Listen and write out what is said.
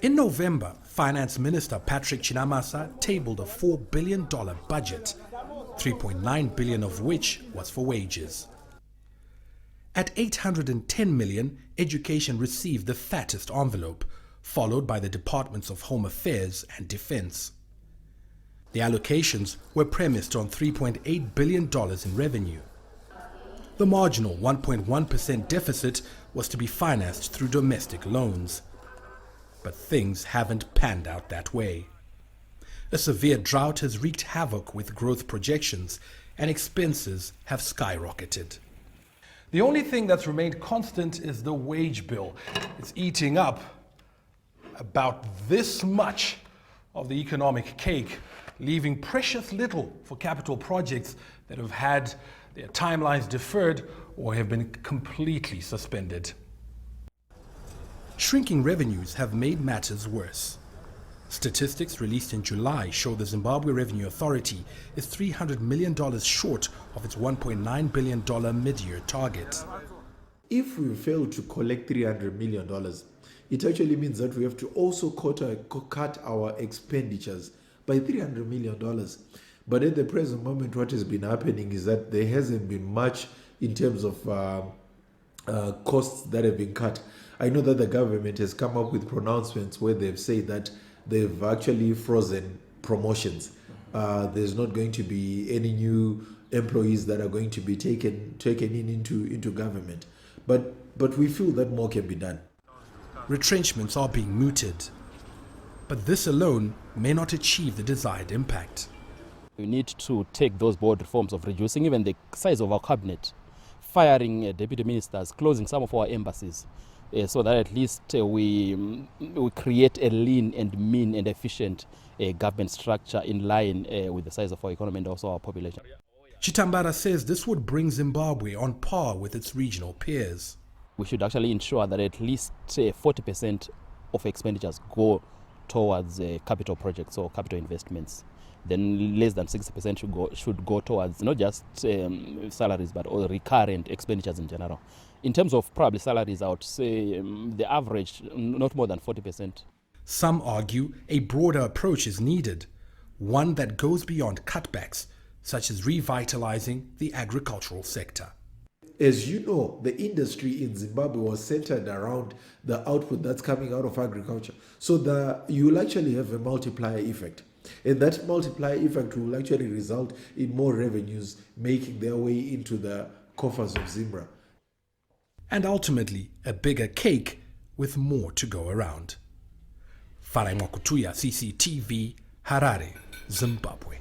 In November, Finance Minister Patrick Chinamasa tabled a $4 billion budget, $3.9 billion of which was for wages. At $810 million, education received the fattest envelope, followed by the Departments of Home Affairs and Defense. The allocations were premised on $3.8 billion in revenue. The marginal 1.1% deficit was to be financed through domestic loans. But things haven't panned out that way. A severe drought has wreaked havoc with growth projections, and expenses have skyrocketed. The only thing that's remained constant is the wage bill. It's eating up about this much of the economic cake, leaving precious little for capital projects that have had their timelines deferred or have been completely suspended. Shrinking revenues have made matters worse. Statistics released in July show the Zimbabwe Revenue Authority is $300 million short of its $1.9 billion mid-year target. If we fail to collect $300 million, it actually means that we have to also cut our expenditures by $300 million. But at the present moment, what has been happening is that there hasn't been much in terms of costs that have been cut. I know that the government has come up with pronouncements where they've said that they've actually frozen promotions. There's not going to be any new employees that are going to be taken in into government. But we feel that more can be done. Retrenchments are being mooted, but this alone may not achieve the desired impact. We need to take those bold reforms of reducing even the size of our cabinet, firing deputy ministers, closing some of our embassies, so that at least we create a lean and mean and efficient government structure in line with the size of our economy and also our population. Chitambara says this would bring Zimbabwe on par with its regional peers. We should actually ensure that at least 40% of expenditures go towards capital projects or capital investments. Then less than 60% should go towards not just salaries but all recurrent expenditures in general. In terms of probably salaries, I would say the average not more than 40%. Some argue a broader approach is needed, one that goes beyond cutbacks, such as revitalizing the agricultural sector. As you know, the industry in Zimbabwe was centered around the output that's coming out of agriculture. So you will actually have a multiplier effect. And that multiplier effect will actually result in more revenues making their way into the coffers of Zimbabwe. And ultimately, a bigger cake with more to go around. Farai Mwakutuya, CCTV, Harare, Zimbabwe.